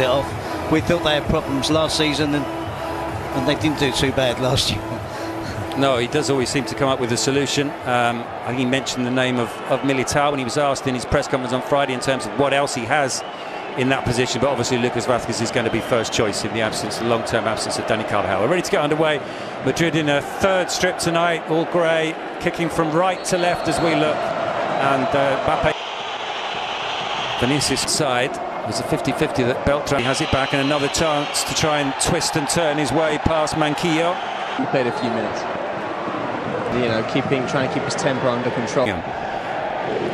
it off. We thought they had problems last season, and they didn't do too bad last year. No, he does always seem to come up with a solution. I think he mentioned the name of Militao when he was asked in his press conference on Friday in terms of what else he has in that position. But obviously Lucas Vázquez is going to be first choice in the absence, the long-term absence of Dani Carvajal. We're ready to get underway. Madrid in a third strip tonight, all grey, kicking from right to left as we look. And Mbappe, Vinicius side. There's a 50-50 that Beltran has it back, and another chance to try and twist and turn his way past Manquillo. He played a few minutes. You know, trying to keep his temper under control.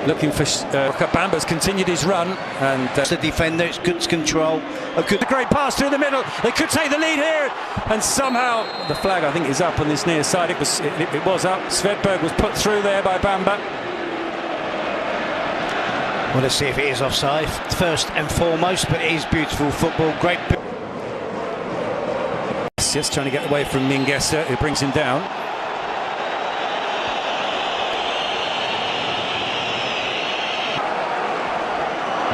Looking for Bamba's continued his run, and the defender, it's good control. A great pass through the middle. They could take the lead here, and somehow the flag, I think, is up on this near side. It was up. Svedberg was put through there by Bamba. Well, let's see if it is offside first and foremost, but it is beautiful football. Great. Just trying to get away from Mingueza, who brings him down.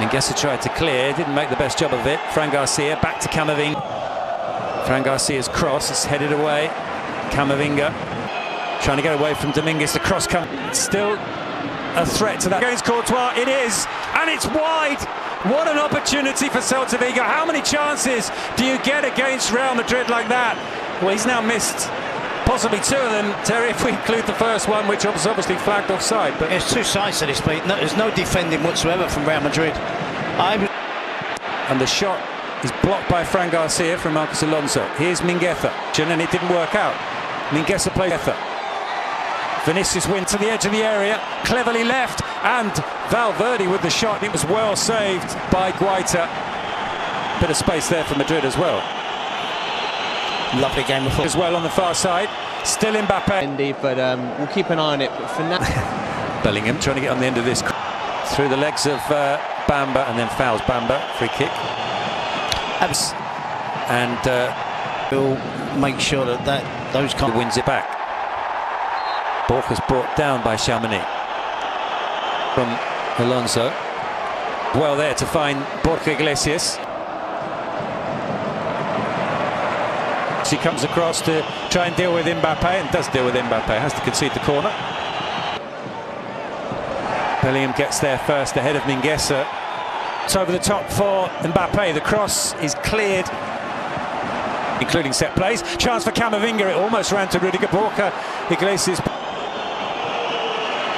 Mingueza tried to clear, didn't make the best job of it. Fran Garcia back to Camavinga. Fran Garcia's cross is headed away. Camavinga trying to get away from Dominguez. The cross comes. Still a threat to that against Courtois. It is, and it's wide. What an opportunity for Celta Vigo. How many chances do you get against Real Madrid like that? Well, he's now missed possibly two of them, Terry, if we include the first one, which was obviously flagged offside. But there's two sides to this, but there's no defending whatsoever from Real Madrid. And the shot is blocked by Fran Garcia from Marcos Alonso. Here's Mingueza, and it didn't work out. Mingueza plays. Vinicius went to the edge of the area, cleverly left, and Valverde with the shot. It was well saved by Guaita. Bit of space there for Madrid as well. Lovely game of football as well on the far side. Still Mbappe. Indeed, but we'll keep an eye on it. But for now, Bellingham trying to get on the end of this through the legs of Bamba, and then fouls Bamba. Free kick. And we'll make sure that those can't wins it back. Borja's brought down by Chamonix from Alonso. Well there to find Borja Iglesias. She comes across to try and deal with Mbappe, and does deal with Mbappe, has to concede the corner. Bellingham gets there first ahead of Mingueza. It's over the top for Mbappe. The cross is cleared, including set plays. Chance for Camavinga. It almost ran to Rudiger. Borja Iglesias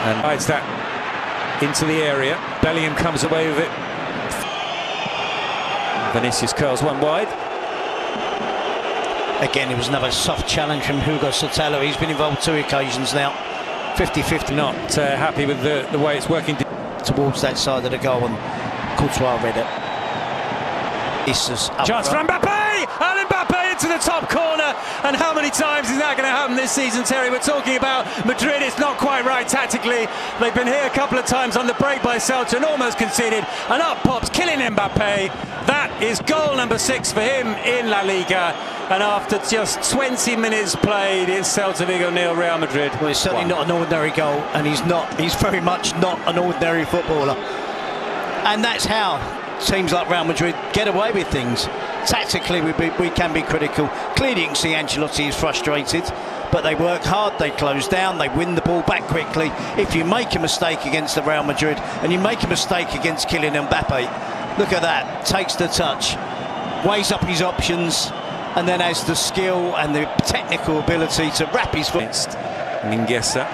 and hides that into the area. Bellingham comes away with it. Vinicius curls one wide. Again, it was another soft challenge from Hugo Sotelo. He's been involved 2 occasions now. 50-50. Not happy with the way it's working towards that side of the goal, and Courtois read it. Chance for Mbappe! And Mbappe into the top corner. And how many times is that going to happen this season, Terry? We're talking about Madrid. It's not quite right tactically. They've been here a couple of times on the break by Celta and almost conceded. And up pops Kylian Mbappe. That is goal number 6 for him in La Liga. And after just 20 minutes played, it's Celta Vigo 0, Real Madrid. Well, it's certainly not an ordinary goal, and he's very much not an ordinary footballer. And that's how teams like Real Madrid get away with things. Tactically, we can be critical. Clearly, you can see Ancelotti is frustrated, but they work hard, they close down, they win the ball back quickly. If you make a mistake against the Real Madrid, and you make a mistake against Kylian Mbappe, look at that, takes the touch, weighs up his options, and then has the skill and the technical ability to wrap his foot. Mingueza.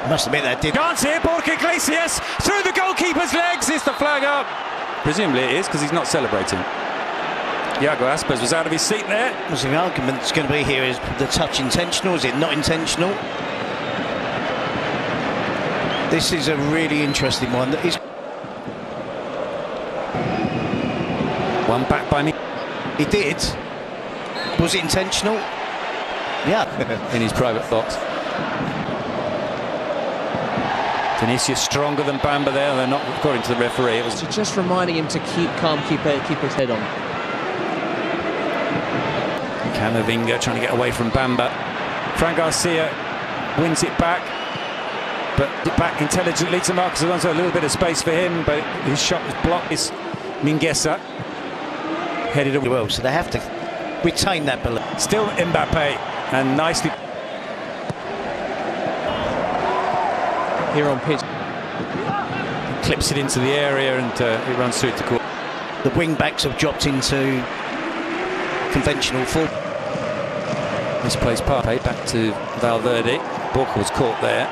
Must admit that did. Chance here, Borja Iglesias through the goalkeeper's legs. Is the flag up? Presumably it is, because he's not celebrating. Iago Aspas was out of his seat there. Well, the argument's going to be here, is the touch intentional? Is it not intentional? This is a really interesting one. One back by me. He did. Was it intentional? Yeah. In his private box. Vinicius stronger than Bamba there. They're not, according to the referee. It was just reminding him to keep calm, keep his head on. Camavinga trying to get away from Bamba. Fran Garcia wins it back. but back intelligently to Marcos Alonso. A little bit of space for him, but his shot was blocked. It's Mingueza headed away. Well, so they have to retain that belief. Still Mbappe, and nicely Here on pitch. clips it into the area, and it runs through to goal. The wing backs have dropped into conventional form. Misplaced pass back to Valverde. Borca was caught there.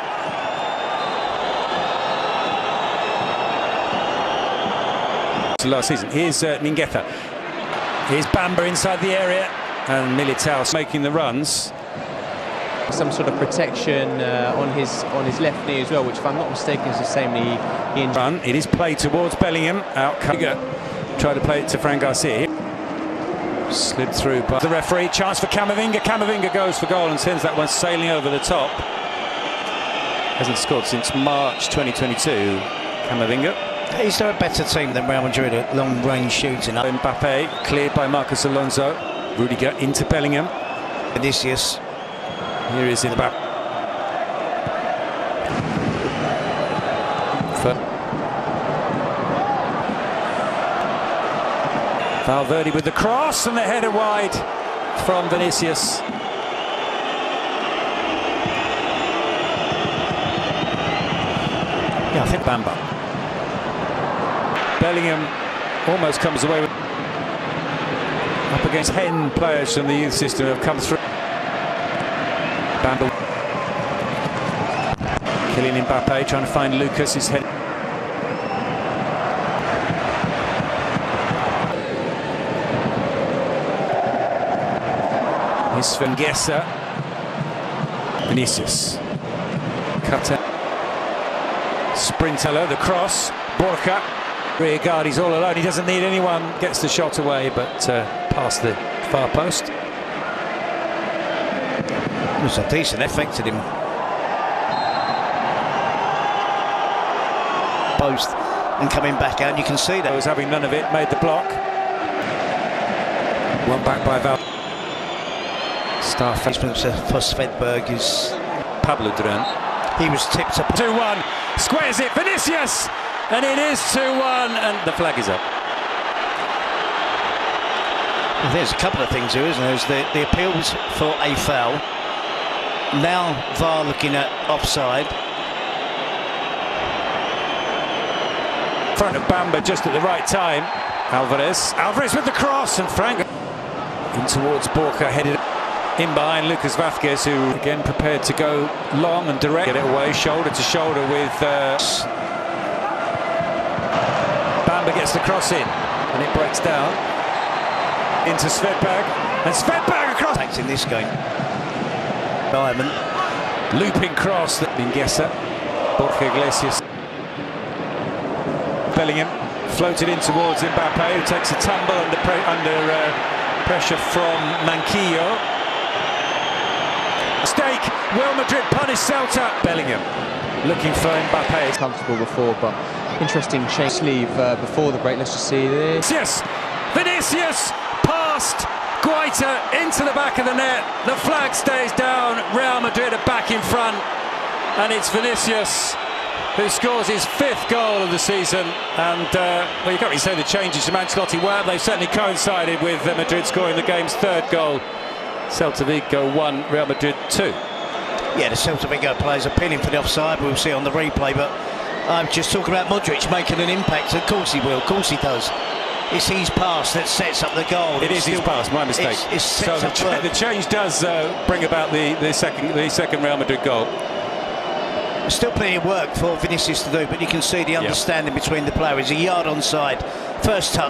Last season. Here's Mingueza. Here's Bamba inside the area, and Militao making the runs. Some sort of protection on his left knee as well, which, if I'm not mistaken, is the same knee he injured. Run. It is played towards Bellingham. Out. Try to play it to Fran Garcia. Slid through by the referee. Chance for Camavinga. Camavinga goes for goal and sends that one sailing over the top. Hasn't scored since March 2022. Camavinga. Is there a better team than Real Madrid at long-range shooting? Mbappe cleared by Marcos Alonso. Rudiger into Bellingham. Vinicius. Here is in the back. Valverde with the cross, and the header wide from Vinicius. Yeah, I think Bamba. Bellingham almost comes away with up against 10 players from the youth system who have come through. Bamba. Kylian Mbappe trying to find Lucas. His head. Here's Mingueza. Vinicius. Cutter. Sprinter, the cross. Borca. Rear guard, he's all alone. He doesn't need anyone. Gets the shot away, but past the far post. it was a decent, affected him. Post and coming back out, and you can see that. Was having none of it, made the block. One back by Val. Star Placement for Svedberg is Pablo Duran. he was tipped up. 2-1, squares it, Vinicius, and it is 2-1, and the flag is up. There's a couple of things here, isn't there? There's the appeals for a foul. Now VAR looking at offside. Front of Bamba just at the right time. Alvarez with the cross, and Frank in towards Borca, headed in behind Lucas Vazquez, who again prepared to go long and direct. Get it away, shoulder to shoulder with Bamba gets the cross in, and it breaks down into Svedberg, and Svedberg across. In this game, Diamond Looping cross that Mingueza, Borja Iglesias. Bellingham floated in towards Mbappe, who takes a tumble under pressure from Manquillo. Stake, will Madrid punish Celta? Bellingham looking for Mbappe. Comfortable before, but interesting change sleeve before the break. Let's just see this. Yes, Vinicius past Guaita into the back of the net. The flag stays down. Real Madrid are back in front, and it's Vinicius who scores his 5th goal of the season. And well, you can't really say the changes from Ancelotti were. They certainly coincided with Madrid scoring the game's 3rd goal. Celta Vigo 1, Real Madrid 2. Yeah, the Celta Vigo players appealing for the offside. We'll see on the replay, but I'm just talking about Modric making an impact. Of course he will. Of course he does. It's his pass that sets up the goal. It is his pass, my mistake. So the change does bring about the second Real Madrid goal. There's still plenty of work for Vinicius to do, but you can see the understanding between the players. A yard onside, first touch.